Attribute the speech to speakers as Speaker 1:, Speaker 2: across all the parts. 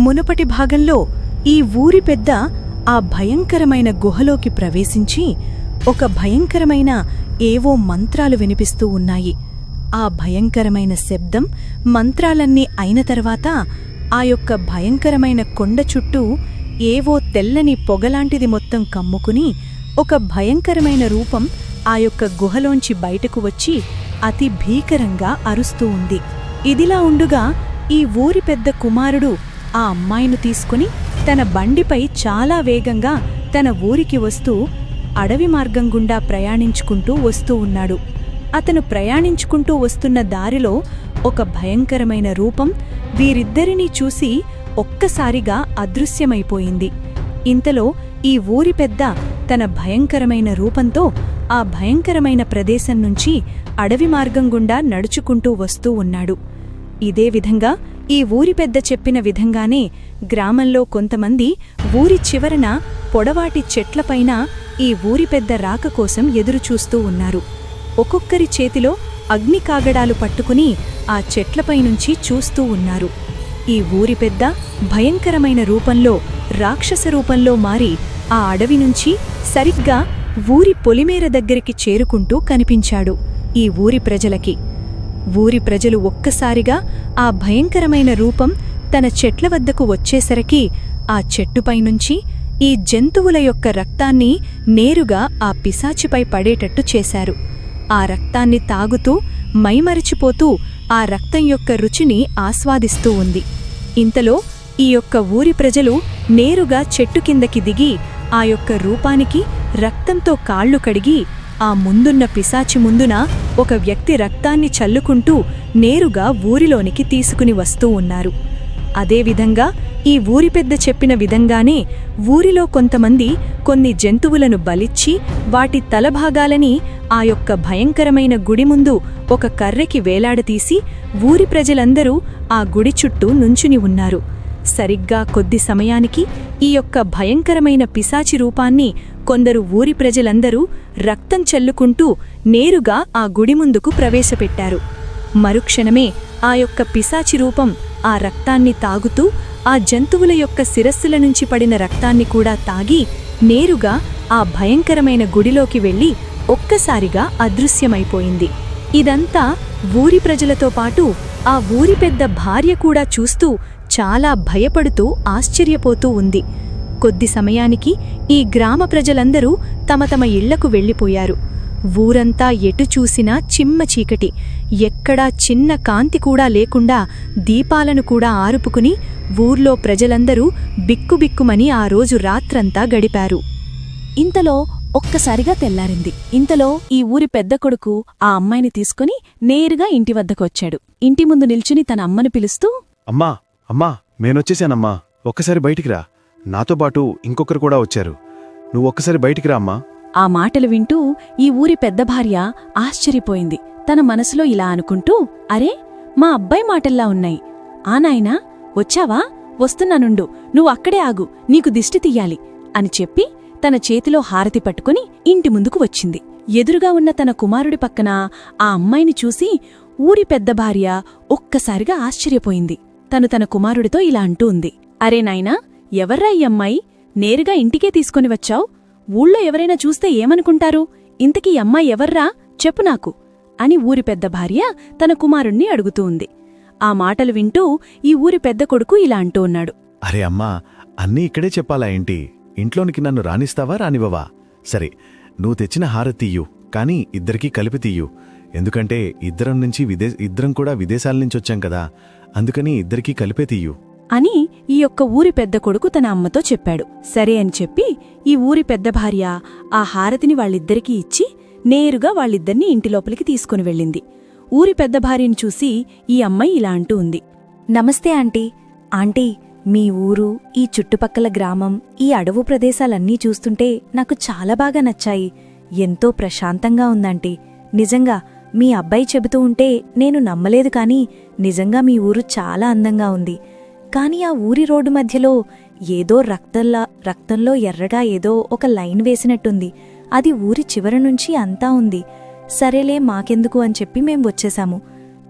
Speaker 1: మునుపటి భాగంలో ఈ ఊరి పెద్ద ఆ భయంకరమైన గుహలోకి ప్రవేశించి ఒక భయంకరమైన ఏవో మంత్రాలు వినిపిస్తూ ఉన్నాయి. ఆ భయంకరమైన శబ్దం మంత్రాలన్నీ అయిన తర్వాత ఆ యొక్క భయంకరమైన కొండ చుట్టూ ఏవో తెల్లని పొగలాంటిది మొత్తం కమ్ముకుని ఒక భయంకరమైన రూపం ఆ యొక్క గుహలోంచి బయటకు వచ్చి అతి భీకరంగా అరుస్తూ ఉంది. ఇదిలా ఉండుగా ఈ ఊరి పెద్ద కుమారుడు ఆ అమ్మాయిను తీసుకుని తన బండిపై చాలా వేగంగా తన ఊరికి వస్తూ అడవి మార్గం గుండా ప్రయాణించుకుంటూ వస్తూ ఉన్నాడు. అతను ప్రయాణించుకుంటూ వస్తున్న దారిలో ఒక భయంకరమైన రూపం వీరిద్దరినీ చూసి ఒక్కసారిగా అదృశ్యమైపోయింది. ఇంతలో ఈ ఊరి పెద్ద తన భయంకరమైన రూపంతో ఆ భయంకరమైన ప్రదేశం నుంచి అడవి మార్గం గుండా నడుచుకుంటూ వస్తూ ఉన్నాడు. ఇదే విధంగా ఈ ఊరి పెద్ద చెప్పిన విధంగానే గ్రామంలో కొంతమంది ఊరి చివరన పొడవాటి చెట్లపైన ఈ ఊరి పెద్ద రాక కోసం ఎదురుచూస్తూ ఉన్నారు. ఒక్కొక్కరి చేతిలో అగ్ని కాగడాలు పట్టుకుని ఆ చెట్లపైనుంచి చూస్తూ ఉన్నారు. ఈ ఊరి పెద్ద భయంకరమైన రూపంలో రాక్షస రూపంలో మారి ఆ అడవి నుంచి సరిగ్గా ఊరి పొలిమేర దగ్గరికి చేరుకుంటూ కనిపించాడు ఈ ఊరి ప్రజలకి. ఊరి ప్రజలు ఒక్కసారిగా ఆ భయంకరమైన రూపం తన చెట్ల వద్దకు వచ్చేసరికి ఆ చెట్టుపైనుంచి ఈ జంతువుల యొక్క రక్తాన్ని నేరుగా ఆ పిశాచిపై పడేటట్టు చేశారు. ఆ రక్తాన్ని తాగుతూ మైమరిచిపోతూ ఆ రక్తం యొక్క రుచిని ఆస్వాదిస్తూ ఉంది. ఇంతలో ఈ యొక్క ఊరి ప్రజలు నేరుగా చెట్టు కిందకి దిగి ఆ యొక్క రూపానికి రక్తంతో కాళ్ళు కడిగి ఆ ముందున్న పిశాచి ముందున ఒక వ్యక్తి రక్తాన్ని చల్లుకుంటూ నేరుగా ఊరిలోనికి తీసుకుని వస్తూ ఉన్నారు. అదేవిధంగా ఈ ఊరి పెద్ద చెప్పిన విధంగానే ఊరిలో కొంతమంది కొన్ని జంతువులను బలిచ్చి వాటి తలభాగాలని ఆ యొక్క భయంకరమైన గుడి ముందు ఒక కర్రెకి వేలాడతీసి ఊరి ప్రజలందరూ ఆ గుడి చుట్టూ నుంచుని ఉన్నారు. సరిగ్గా కొద్ది సమయానికి ఈ యొక్క భయంకరమైన పిశాచి రూపాన్ని కొందరు ఊరి ప్రజలందరూ రక్తం చల్లుకుంటూ నేరుగా ఆ గుడి ముందుకు ప్రవేశపెట్టారు. మరుక్షణమే ఆ యొక్క పిశాచి రూపం ఆ రక్తాన్ని తాగుతూ ఆ జంతువుల యొక్క శిరస్సుల నుంచి పడిన రక్తాన్ని కూడా తాగి నేరుగా ఆ భయంకరమైన గుడిలోకి వెళ్లి ఒక్కసారిగా అదృశ్యమైపోయింది. ఇదంతా ఊరి ప్రజలతో పాటు ఆ ఊరి పెద్ద భార్య కూడా చూస్తూ చాలా భయపడుతూ ఆశ్చర్యపోతూ ఉంది. కొద్ది సమయానికి ఈ గ్రామ ప్రజలందరూ తమ తమ ఇళ్లకు వెళ్ళిపోయారు. ఊరంతా ఎటు చూసినా చిమ్మ చీకటి, ఎక్కడా చిన్న కాంతి కూడా లేకుండా దీపాలను కూడా ఆరుపుకుని ఊర్లో ప్రజలందరూ బిక్కుబిక్కుమని ఆ రోజు రాత్రంతా గడిపారు. ఇంతలో ఒక్కసారిగా తెల్లారింది. ఇంతలో ఈ ఊరి పెద్ద కొడుకు ఆ అమ్మాయిని తీసుకుని నేరుగా ఇంటి వద్దకొచ్చాడు. ఇంటి ముందు నిల్చుని తన అమ్మను పిలుస్తూ,
Speaker 2: అమ్మా అమ్మా నేనొచ్చేశానమ్మా, ఒక్కసారి బయటికి రా. నాతో పాటు ఇంకొకరు కూడా వచ్చారు. నువ్వు ఒక్కసారి బయటికి రా అమ్మా.
Speaker 1: ఆ మాటలు వింటూ ఈ ఊరి పెద్ద భార్య ఆశ్చర్యపోయింది. తన మనసులో ఇలా అనుకుంటూ, అరే మా అబ్బాయి మాటల్లా ఉన్నాయి. ఆ నాయనా వచ్చావా, వస్తున్నానుండు, నువ్వు అక్కడే ఆగు, నీకు దిష్టి తీయాలి అని చెప్పి తన చేతిలో హారతి పట్టుకుని ఇంటి ముందుకు వచ్చింది. ఎదురుగా ఉన్న తన కుమారుడి పక్కన ఆ అమ్మాయిని చూసి ఊరి పెద్ద భార్య ఒక్కసారిగా ఆశ్చర్యపోయింది. తను తన కుమారుడితో ఇలా అంటూ ఉంది, అరే నాయనా ఎవర్రా ఈ అమ్మాయి, నేరుగా ఇంటికే తీసుకొని వచ్చావు? ఊళ్ళో ఎవరైనా చూస్తే ఏమనుకుంటారు? ఇంతకీ అమ్మాయి ఎవర్రా, చెప్పు నాకు అని ఊరి పెద్ద భార్య తన కుమారుణ్ణి అడుగుతూ ఉంది. ఆ మాటలు వింటూ ఈ ఊరి పెద్ద కొడుకు ఇలా అంటూ ఉన్నాడు,
Speaker 2: అరే అమ్మా, అన్నీ ఇక్కడే చెప్పాలా ఏంటి? ఇంట్లోనికి నన్ను రానిస్తావా రానివ్వవా? సరే, నువ్వు తెచ్చిన హారతీయు, కానీ ఇద్దరికీ కలిపి తీయు. ఎందుకంటే ఇద్దరం కూడా విదేశాల నుంచొచ్చాం కదా, అందుకని ఇద్దరికీ కలిపే తీయు
Speaker 1: అని ఈ యొక్క ఊరి పెద్ద కొడుకు తన అమ్మతో చెప్పాడు. సరే అని చెప్పి ఈ ఊరి పెద్ద భార్య ఆ హారతిని వాళ్ళిద్దరికీ ఇచ్చి నేరుగా వాళ్ళిద్దరినీ ఇంటి లోపలికి తీసుకుని వెళ్ళింది. ఊరి పెద్ద భార్యను చూసి ఈ అమ్మాయి ఇలా అంటూ ఉంది, నమస్తే ఆంటీ. ఆంటీ, మీ ఊరు, ఈ చుట్టుపక్కల గ్రామం, ఈ అడవు ప్రదేశాలన్నీ చూస్తుంటే నాకు చాలా బాగా నచ్చాయి. ఎంతో ప్రశాంతంగా ఉందంటీ. నిజంగా మీ అబ్బాయి చెబుతూ ఉంటే నేను నమ్మలేదు, కానీ నిజంగా మీ ఊరు చాలా అందంగా ఉంది. కాని ఆ ఊరి రోడ్డు మధ్యలో ఏదో రక్తంలో ఎర్రగా ఏదో ఒక లైన్ వేసినట్టుంది. అది ఊరి చివరి నుంచి అంతా ఉంది. సరేలే మాకెందుకు అని చెప్పి మేం వచ్చేశాము.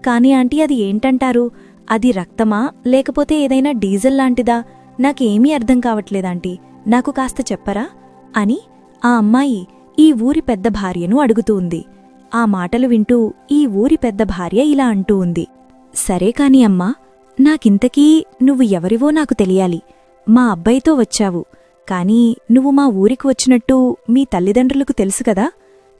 Speaker 1: కాని ఆంటీ అది ఏంటంటారు అది రక్తమా లేకపోతే ఏదైనా డీజిల్ లాంటిదా నాకేమీ అర్థం కావట్లేదాంటీ, నాకు కాస్త చెప్పరా అని ఆ అమ్మాయి ఈ ఊరి పెద్ద భార్యను అడుగుతూ ఉంది. ఆ మాటలు వింటూ ఈ ఊరి పెద్ద భార్య ఇలా అంటూ ఉంది. సరే కాని అమ్మా, నాకింతకీ నువ్వు ఎవరివో నాకు తెలియాలి. మా అబ్బాయితో వచ్చావు, కానీ నువ్వు మా ఊరికి వచ్చినట్టు మీ తల్లిదండ్రులకు తెలుసు కదా.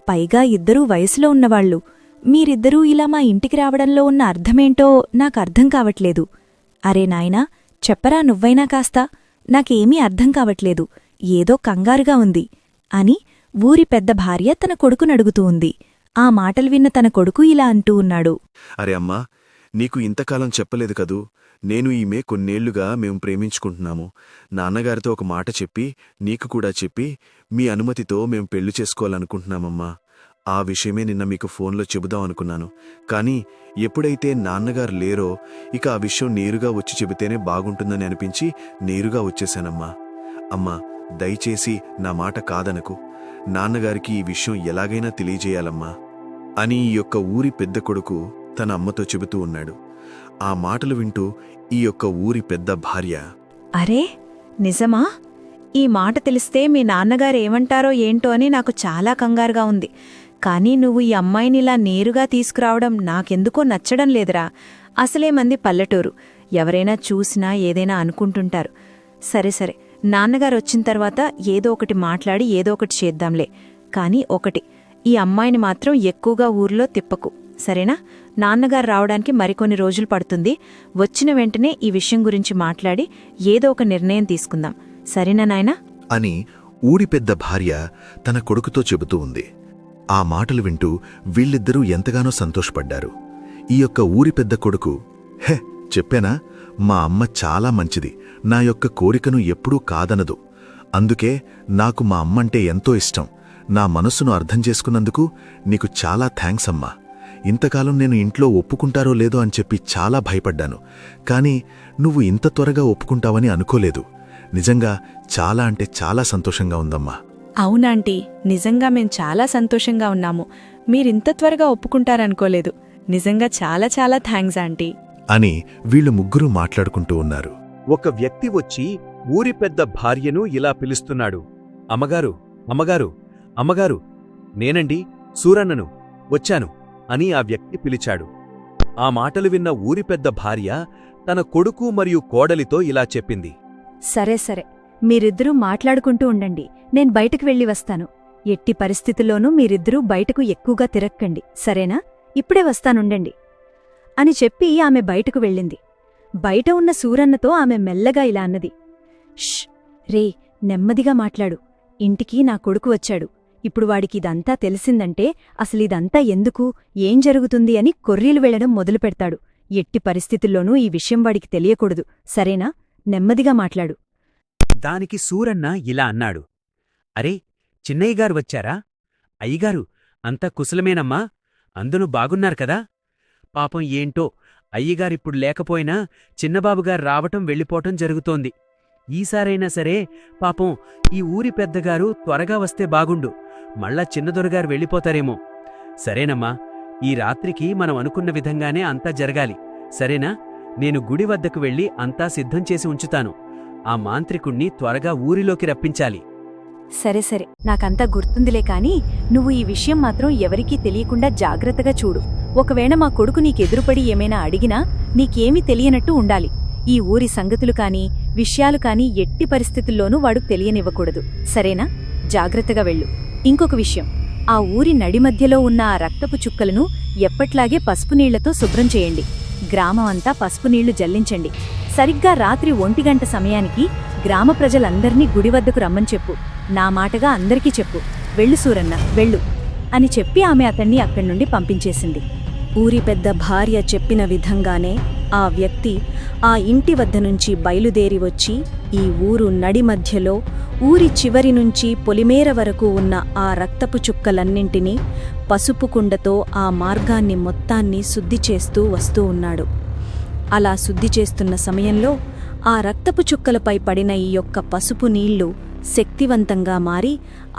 Speaker 1: పైగా ఇద్దరూ వయసులో ఉన్నవాళ్లు. మీరిద్దరూ ఇలా మా ఇంటికి రావడంలో ఉన్న అర్థమేంటో నాకర్థం కావట్లేదు. అరే నాయనా, చెప్పరా నువ్వైనా కాస్త, నాకేమీ అర్థం కావట్లేదు, ఏదో కంగారుగా ఉంది అని ఊరి పెద్ద భార్య తన కొడుకునడుగుతూ ఉంది. ఆ మాటలు విన్న తన కొడుకు ఇలా అంటూ ఉన్నాడు.
Speaker 2: అరే అమ్మా, నీకు ఇంతకాలం చెప్పలేదు కదూ, నేను ఈమె కొన్నేళ్లుగా మేం ప్రేమించుకుంటున్నాము. నాన్నగారితో ఒక మాట చెప్పి నీకు కూడా చెప్పి మీ అనుమతితో మేం పెళ్లి చేసుకోవాలనుకుంటున్నామమ్మా. ఆ విషయమే నిన్న మీకు ఫోన్లో చెబుదాం అనుకున్నాను. కానీ ఎప్పుడైతే నాన్నగారు లేరో ఇక ఆ విషయం నేరుగా వచ్చి చెబితేనే బాగుంటుందని అనిపించి నేరుగా వచ్చేశానమ్మా. అమ్మా, దయచేసి నా మాట కాదనకు. నాన్నగారికి ఈ విషయం ఎలాగైనా తెలియజేయాలమ్మా అని ఈ యొక్క ఊరి పెద్ద కొడుకు తన అమ్మతో చెబుతూ ఉన్నాడు. ఆ మాటలు వింటూ ఈ యొక్క ఊరి పెద్ద భార్య,
Speaker 1: అరే నిజమా? ఈ మాట తెలిస్తే మీ నాన్నగారేమంటారో ఏంటో అని నాకు చాలా కంగారుగా ఉంది. కానీ నువ్వు ఈ అమ్మాయినిలా నేరుగా తీసుకురావడం నాకెందుకో నచ్చడం లేదురా. అసలే మంది పల్లెటూరు, ఎవరైనా చూసినా ఏదైనా అనుకుంటుంటారు. సరే సరే, నాన్నగారు వచ్చిన తర్వాత ఏదో ఒకటి మాట్లాడి ఏదో ఒకటి చేద్దాంలే. కానీ ఒకటి, ఈ అమ్మాయిని మాత్రం ఎక్కువగా ఊర్లో తిప్పకు, సరేనా? నాన్నగారు రావడానికి మరికొన్ని రోజులు పడుతుంది. వచ్చిన వెంటనే ఈ విషయం గురించి మాట్లాడి ఏదో ఒక నిర్ణయం తీసుకుందాం, సరేనా నాయనా
Speaker 2: అని ఊరి పెద్ద భార్య తన కొడుకుతో చెబుతూ ఉంది. ఆ మాటలు వింటూ వీళ్ళిద్దరూ ఎంతగానో సంతోషపడ్డారు. ఈ యొక్క ఊరి పెద్ద కొడుకు, హే చెప్పానా, మా అమ్మ చాలా మంచిది, నా యొక్క కోరికను ఎప్పుడూ కాదనదు. అందుకే నాకు మా అమ్మంటే ఎంతో ఇష్టం. నా మనస్సును అర్థం చేసుకున్నందుకు నీకు చాలా థ్యాంక్స్ అమ్మా. ఇంతకాలం నేను ఇంట్లో ఒప్పుకుంటారో లేదో అని చెప్పి చాలా భయపడ్డాను. కానీ నువ్వు ఇంత త్వరగా ఒప్పుకుంటావని అనుకోలేదు. నిజంగా చాలా అంటే చాలా సంతోషంగా ఉందమ్మా.
Speaker 1: అవునాంటీ, నిజంగా మేం చాలా సంతోషంగా ఉన్నాము. మీరింత త్వరగా ఒప్పుకుంటారనుకోలేదు. నిజంగా చాలా చాలా థ్యాంక్స్ ఆంటీ
Speaker 2: అని వీళ్ళు ముగ్గురూ మాట్లాడుకుంటూ ఉన్నారు.
Speaker 3: ఒక వ్యక్తి వచ్చి ఊరి పెద్ద భార్యను ఇలా పిలుస్తున్నాడు. అమ్మగారు, అమ్మగారు, అమ్మగారు, నేనండి సూరన్నను, వచ్చాను అని ఆ వ్యక్తి పిలిచాడు. ఆ మాటలు విన్న ఊరి పెద్ద భార్య తన కొడుకు మరియు కోడలితో ఇలా చెప్పింది.
Speaker 1: సరే సరే, మీరిద్దరూ మాట్లాడుకుంటూ ఉండండి, నేను బయటకు వెళ్ళి వస్తాను. ఎట్టి పరిస్థితుల్లోనూ మీరిద్దరూ బయటకు ఎక్కువగా తిరక్కండి, సరేనా? ఇప్పుడే వస్తానుండండి అని చెప్పి ఆమె బయటకు వెళ్ళింది. బయట ఉన్న సూరన్నతో ఆమె మెల్లగా ఇలా అన్నది. ష్ రే, నెమ్మదిగా మాట్లాడు. ఇంటికి నా కొడుకు వచ్చాడు. ఇప్పుడు వాడికి ఇదంతా తెలిసిందంటే అసలిదంతా ఎందుకు, ఏం జరుగుతుంది అని కొర్రీలు వెళ్లడం మొదలుపెడతాడు. ఎట్టి పరిస్థితుల్లోనూ ఈ విషయం వాడికి తెలియకూడదు, సరేనా? నెమ్మదిగా మాట్లాడు.
Speaker 3: దానికి సూరన్న ఇలా అన్నాడు. అరే, చిన్నయ్యగారు వచ్చారా? అయ్యగారు, అంతా కుశలమేనమ్మా? అందును బాగున్నారు కదా? పాపం ఏంటో, అయ్యగారిప్పుడు లేకపోయినా చిన్నబాబుగారు రావటం వెళ్ళిపోవటం జరుగుతోంది. ఈసారైనా సరే పాపం ఈ ఊరి పెద్దగారు త్వరగా వస్తే బాగుండు. మళ్ళా చిన్నదొరగారు వెళ్ళిపోతారేమో. సరేనమ్మా, ఈ రాత్రికి మనం అనుకున్న విధంగానే అంతా జరగాలి, సరేనా? నేను గుడి వద్దకు వెళ్ళి అంతా సిద్ధం చేసి ఉంచుతాను. ఆ మాంత్రికుణ్ణి త్వరగా ఊరిలోకి రప్పించాలి.
Speaker 1: సరే సరే, నాకంతా గుర్తుందిలే కాని నువ్వు ఈ విషయం మాత్రం ఎవరికీ తెలియకుండా జాగ్రత్తగా చూడు. ఒకవేళ మా కొడుకు నీకెదురుపడి ఏమైనా అడిగినా నీకేమీ తెలియనట్టు ఉండాలి. ఈ ఊరి సంగతులు కాని విషయాలు కాని ఎట్టి పరిస్థితుల్లోనూ వాడు తెలియనివ్వకూడదు, సరేనా? జాగ్రత్తగా వెళ్ళు. ఇంకొక విషయం, ఆ ఊరి నడిమధ్యలో ఉన్న ఆ రక్తపు చుక్కలను ఎప్పట్లాగే పసుపు నీళ్లతో శుభ్రం చేయండి. గ్రామం అంతా పసుపు నీళ్లు జల్లించండి. సరిగ్గా రాత్రి 1 గంట సమయానికి గ్రామ ప్రజలందర్నీ గుడివద్దకు రమ్మని చెప్పు. నా మాటగా అందరికీ చెప్పు. వెళ్ళు సూరన్న, వెళ్ళు అని చెప్పి ఆమె అతన్ని అక్కడ్నుండి పంపించేసింది. ఊరి పెద్ద భార్య చెప్పిన విధంగానే ఆ వ్యక్తి ఆ ఇంటి వద్ద నుంచి బయలుదేరి వచ్చి ఈ ఊరు నడిమధ్యలో ఊరి చివరి నుంచి పొలిమేర వరకు ఉన్న ఆ రక్తపు చుక్కలన్నింటినీ పసుపు కుండతో ఆ మార్గాన్ని మొత్తాన్ని శుద్ధి చేస్తూ వస్తూ ఉన్నాడు. అలా శుద్ధి చేస్తున్న సమయంలో ఆ రక్తపు చుక్కలపై పడిన ఈ యొక్క పసుపు నీళ్లు శక్తివంతంగా మారి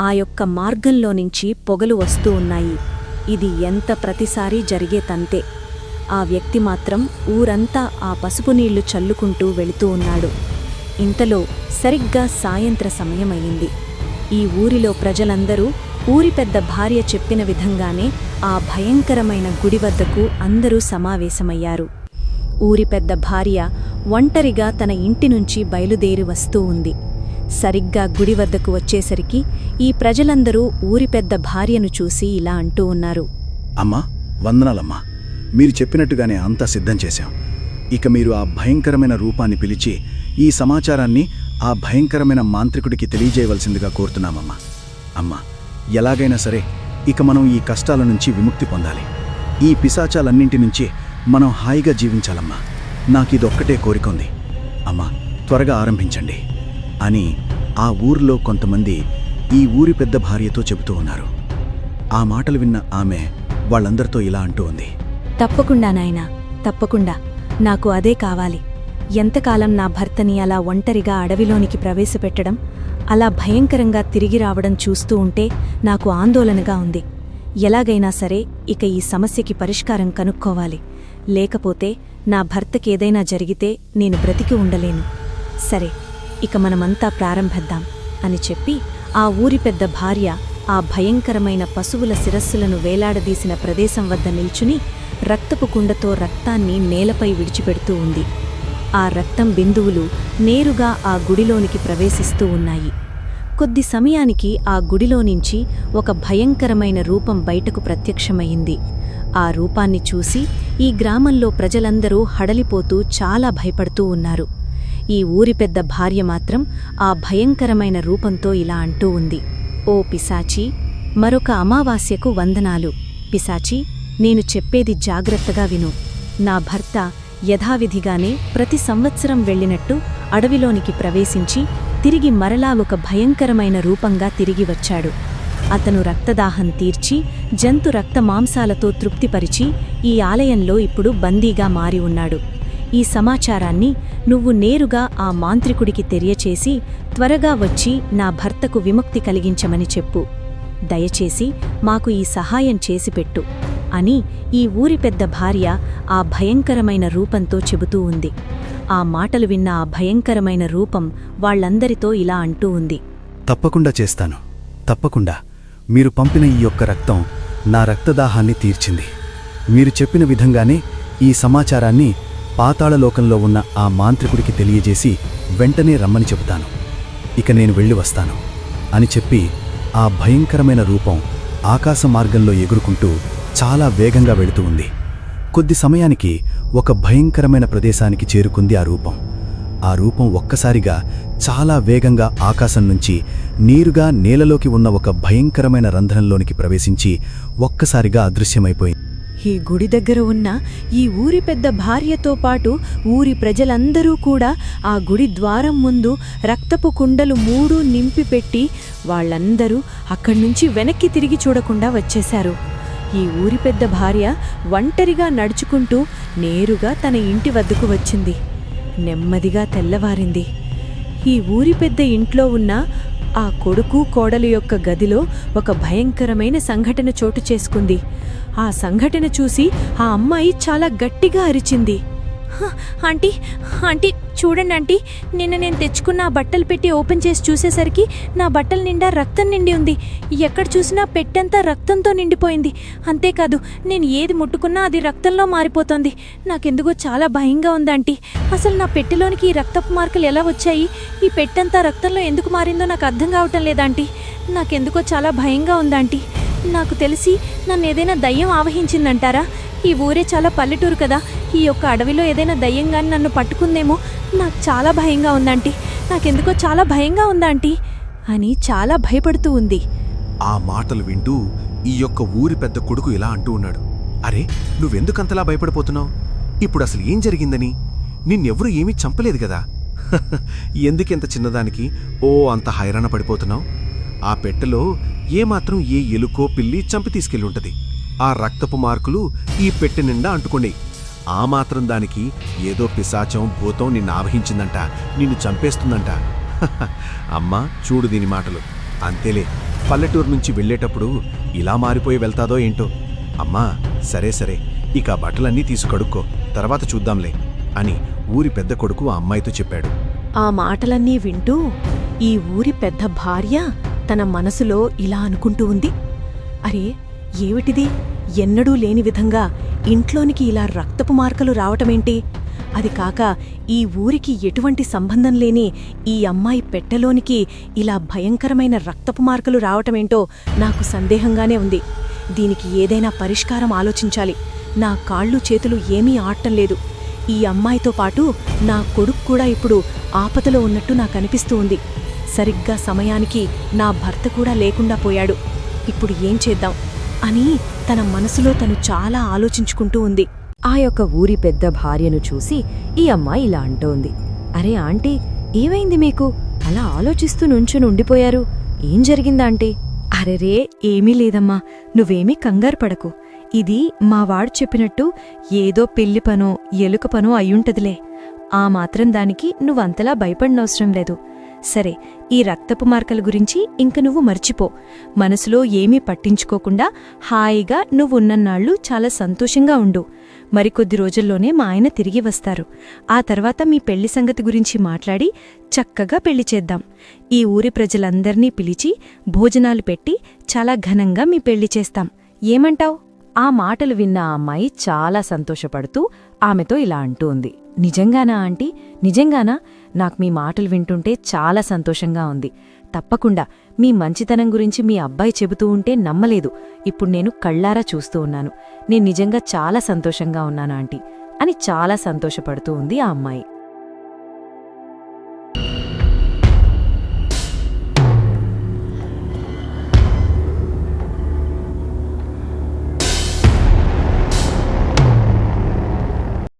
Speaker 1: ఆ యొక్క మార్గంలో నుంచి పొగలు వస్తూ ఉన్నాయి. ఇది ఎంత ప్రతిసారీ జరిగే తంతే. ఆ వ్యక్తి మాత్రం ఊరంతా ఆ పసుపు నీళ్లు చల్లుకుంటూ వెళుతూ ఉన్నాడు. ఇంతలో సరిగ్గా సాయంత్ర సమయమయ్యింది. ఈ ఊరిలో ప్రజలందరూ ఊరి పెద్ద భార్య చెప్పిన విధంగానే ఆ భయంకరమైన గుడి వద్దకు అందరూ సమావేశమయ్యారు. ఊరి పెద్ద భార్య ఒంటరిగా తన ఇంటి నుంచి బయలుదేరి వస్తూ ఉంది. సరిగ్గా గుడి వద్దకు వచ్చేసరికి ఈ ప్రజలందరూ ఊరి పెద్ద భార్యను చూసి ఇలా అంటూ ఉన్నారు.
Speaker 4: అమ్మా, వందనాలమ్మా. మీరు చెప్పినట్టుగానే అంతా సిద్ధం చేశాం. ఇక మీరు ఆ భయంకరమైన రూపాన్ని పిలిచి ఈ సమాచారాన్ని ఆ భయంకరమైన మాంత్రికుడికి తెలియజేయవలసిందిగా కోరుతున్నామమ్మా. అమ్మా, ఎలాగైనా సరే ఇక మనం ఈ కష్టాల నుంచి విముక్తి పొందాలి. ఈ పిశాచాలన్నింటి నుంచి మనం హాయిగా జీవించాలమ్మా. నాకిదొక్కటే కోరిక ఉంది. అమ్మా, త్వరగా ఆరంభించండి అని ఆ ఊరిలో కొంతమంది ఈ ఊరి పెద్ద భార్యతో చెబుతూ ఉన్నారు. ఆ మాటలు విన్న ఆమె వాళ్ళందరితో ఇలా అంటూ ఉంది.
Speaker 1: తప్పకుండా నాయనా, తప్పకుండా. నాకు అదే కావాలి. ఎంతకాలం నా భర్తని అలా ఒంటరిగా అడవిలోనికి ప్రవేశపెట్టడం, అలా భయంకరంగా తిరిగి రావడం చూస్తూ ఉంటే నాకు ఆందోళనగా ఉంది. ఎలాగైనా సరే ఇక ఈ సమస్యకి పరిష్కారం కనుక్కోవాలి. లేకపోతే నా భర్తకేదైనా జరిగితే నేను బ్రతికి ఉండలేను. సరే, ఇక మనమంతా ప్రారంభిద్దాం అని చెప్పి ఆ ఊరి పెద్ద భార్య ఆ భయంకరమైన పశువుల శిరస్సులను వేలాడదీసిన ప్రదేశం వద్ద నిల్చుని రక్తపు కుండతో రక్తాన్ని నేలపై విడిచిపెడుతూ ఉంది. ఆ రక్తం బిందువులు నేరుగా ఆ గుడిలోనికి ప్రవేశిస్తూ ఉన్నాయి. కొద్ది సమయానికి ఆ గుడిలోనించి ఒక భయంకరమైన రూపం బయటకు ప్రత్యక్షమయింది. ఆ రూపాన్ని చూసి ఈ గ్రామంలో ప్రజలందరూ హడలిపోతూ చాలా భయపడుతూ ఉన్నారు. ఈ ఊరి పెద్ద భార్య మాత్రం ఆ భయంకరమైన రూపంతో ఇలా అంటూ ఉంది. ఓ పిశాచీ, మరొక అమావాస్యకు వందనాలు. పిశాచీ, నేను చెప్పేది జాగ్రత్తగా విను. నా భర్త యథావిధిగానే ప్రతి సంవత్సరం వెళ్ళినట్టు అడవిలోనికి ప్రవేశించి తిరిగి మరలా ఒక భయంకరమైన రూపంగా తిరిగి వచ్చాడు. అతను రక్తదాహం తీర్చి జంతు రక్త మాంసాలతో తృప్తిపరిచి ఈ ఆలయంలో ఇప్పుడు బందీగా మారి ఉన్నాడు. ఈ సమాచారాన్ని నువ్వు నేరుగా ఆ మాంత్రికుడికి తెలియచేసి త్వరగా వచ్చి నా భర్తకు విముక్తి కలిగించమని చెప్పు. దయచేసి మాకు ఈ సహాయం చేసిపెట్టు అని ఈ ఊరి పెద్ద భార్య ఆ భయంకరమైన రూపంతో చెబుతూ ఉంది. ఆ మాటలు విన్న ఆ భయంకరమైన రూపం వాళ్లందరితో ఇలా అంటూ ఉంది.
Speaker 4: తప్పకుండా చేస్తాను, తప్పకుండా. మీరు పంపిన ఈ యొక్క రక్తం నా రక్తదాహాన్ని తీర్చింది. మీరు చెప్పిన విధంగానే ఈ సమాచారాన్ని పాతాళలోకంలో ఉన్న ఆ మాంత్రికుడికి తెలియజేసి వెంటనే రమ్మని చెబుతాను. ఇక నేను వెళ్ళి వస్తాను అని చెప్పి ఆ భయంకరమైన రూపం ఆకాశ మార్గంలో ఎగురుకుంటూ చాలా వేగంగా వెళుతూ ఉంది. కొద్ది సమయానికి ఒక భయంకరమైన ప్రదేశానికి చేరుకుంది ఆ రూపం. ఆ రూపం ఒక్కసారిగా చాలా వేగంగా ఆకాశం నుంచి నేరుగా నేలలోకి ఉన్న ఒక భయంకరమైన రంధ్రంలోనికి ప్రవేశించి ఒక్కసారిగా అదృశ్యమైపోయింది.
Speaker 1: ఈ గుడి దగ్గర ఉన్న ఈ ఊరి పెద్ద భార్యతో పాటు ఊరి ప్రజలందరూ కూడా ఆ గుడి ద్వారం ముందు రక్తపు కుండలు 3 నింపిపెట్టి వాళ్ళందరూ అక్కడ్నుంచి వెనక్కి తిరిగి చూడకుండా వచ్చేశారు. ఈ ఊరి పెద్ద భార్య ఒంటరిగా నడుచుకుంటూ నేరుగా తన ఇంటి వద్దకు వచ్చింది. నెమ్మదిగా తెల్లవారింది. ఈ ఊరి పెద్ద ఇంట్లో ఉన్న ఆ కొడుకు కోడలు యొక్క గదిలో ఒక భయంకరమైన సంఘటన చోటు చేసుకుంది. ఆ సంఘటన చూసి ఆ అమ్మాయి చాలా గట్టిగా అరిచింది. ఆంటీ, ఆంటీ చూడండి ఆంటీ, నిన్న నేను తెచ్చుకున్న ఆ బట్టలు పెట్టి ఓపెన్ చేసి చూసేసరికి నా బట్టల నిండా రక్తం నిండి ఉంది. ఎక్కడ చూసినా పెట్టెంతా రక్తంతో నిండిపోయింది. అంతేకాదు, నేను ఏది ముట్టుకున్నా అది రక్తంలో మారిపోతుంది. నాకెందుకో చాలా భయంగా ఉంది ఆంటీ. అసలు నా పెట్టెలోనికి ఈ రక్తపు మార్కులు ఎలా వచ్చాయి? ఈ పెట్టెంతా రక్తంలో ఎందుకు మారిందో నాకు అర్థం కావటం లేదాంటీ. నాకెందుకో చాలా భయంగా ఉందాంటీ. నాకు తెలిసి నన్ను ఏదైనా దయ్యం ఆవహించిందంటారా? ఈ ఊరే చాలా పల్లెటూరు కదా, ఈ యొక్క అడవిలో ఏదైనా దయ్యంగాని నన్ను పట్టుకుందేమో. నాకు చాలా భయంగా ఉందాంటీ. నాకెందుకో చాలా భయంగా ఉందాంటీ అని చాలా భయపడుతూ ఉంది.
Speaker 5: ఆ మాటలు వింటూ ఈ యొక్క ఊరి పెద్ద కొడుకు ఇలా అంటూ ఉన్నాడు. అరే, నువ్వెందుకంతలా భయపడిపోతున్నావు? ఇప్పుడు అసలు ఏం జరిగిందని? నిన్నెవ్వరూ ఏమీ చంపలేదు కదా. ఎందుకింత చిన్నదానికి అంత హైరాణ పడిపోతున్నావు? ఆ పెట్టెలో ఏమాత్రం ఏ ఎలుకో పిల్లి చంపి తీసుకెళ్ళుంటది. ఆ రక్తపు మార్కులు ఈ పెట్టె నిండా అంటుకున్నాయి. ఆ మాత్రం దానికి ఏదో పిశాచం భూతం నిన్ను ఆవహించిందంట, నిన్ను చంపేస్తుందంట. అమ్మా, చూడు దీని మాటలు. అంతేలే, పల్లెటూరు నుంచి వెళ్ళేటప్పుడు ఇలా మారిపోయి వెళ్తాదో ఏంటో. అమ్మా, సరే సరే, ఇక ఆ బట్టలన్నీ తీసి కడుక్కో, తర్వాత చూద్దాంలే అని ఊరి పెద్ద కొడుకు ఆ అమ్మాయితో చెప్పాడు.
Speaker 1: ఆ మాటలన్నీ వింటూ ఈ ఊరి పెద్ద భార్య తన మనసులో ఇలా అనుకుంటూ ఉంది. అరే, ఏమిటిది? ఎన్నడూ లేని విధంగా ఇంట్లోనికి ఇలా రక్తపు మార్కలు రావటమేంటి? అది కాక ఈ ఊరికి ఎటువంటి సంబంధం లేని ఈ అమ్మాయి పెట్టెలోనికి ఇలా భయంకరమైన రక్తపు మార్కలు రావటమేంటో నాకు సందేహంగానే ఉంది. దీనికి ఏదైనా పరిష్కారం ఆలోచించాలి. నా కాళ్ళు చేతులు ఏమీ ఆడటం లేదు. ఈ అమ్మాయితో పాటు నా కొడుకు కూడా ఇప్పుడు ఆపదలో ఉన్నట్టు నాకనిపిస్తూ ఉంది. సరిగ్గా సమయానికి నా భర్త కూడా లేకుండా పోయాడు. ఇప్పుడు ఏం చేద్దాం అని తన మనసులో తను చాలా ఆలోచించుకుంటూ ఉంది.
Speaker 6: ఆ యొక్క ఊరి పెద్ద భార్యను చూసి ఈ అమ్మాయి ఇలా అంటోంది. అరే ఆంటీ, ఏమైంది మీకు? అలా ఆలోచిస్తూ నుంచుని ఉండిపోయారు. ఏం జరిగిందాంటీ?
Speaker 1: అరెరే, ఏమీ లేదమ్మా, నువ్వేమీ కంగారు పడకు. ఇది మా వాడు చెప్పినట్టు ఏదో పెళ్లి పనో ఎలుక పనో అయ్యుంటదిలే. ఆ మాత్రం దానికి నువ్వంతలా భయపడనవసరం లేదు. సరే, ఈ రక్తపు మార్కల గురించి ఇంక నువ్వు మర్చిపో. మనసులో ఏమీ పట్టించుకోకుండా హాయిగా నువ్వున్నన్నాళ్ళు చాలా సంతోషంగా ఉండు. మరికొద్ది రోజుల్లోనే మా ఆయన తిరిగి వస్తారు. ఆ తర్వాత మీ పెళ్లి సంగతి గురించి మాట్లాడి చక్కగా పెళ్లి చేద్దాం. ఈ ఊరి ప్రజలందర్నీ పిలిచి భోజనాలు పెట్టి చాలా ఘనంగా మీ పెళ్లి చేస్తాం. ఏమంటావ్?
Speaker 6: ఆ మాటలు విన్న ఆ అమ్మాయి చాలా సంతోషపడుతూ ఆమెతో ఇలా అంటూ ఉంది. నిజంగానా ఆంటీ? నిజంగానా? నాకు మీ మాటలు వింటుంటే చాలా సంతోషంగా ఉంది. తప్పకుండా మీ మంచితనం గురించి మీ అబ్బాయి చెబుతూ ఉంటే నమ్మలేదు. ఇప్పుడు నేను కళ్ళారా చూస్తూ ఉన్నాను. నేను నిజంగా చాలా సంతోషంగా ఉన్నాను ఆంటీ అని చాలా సంతోషపడుతూ ఉంది ఆ అమ్మాయి.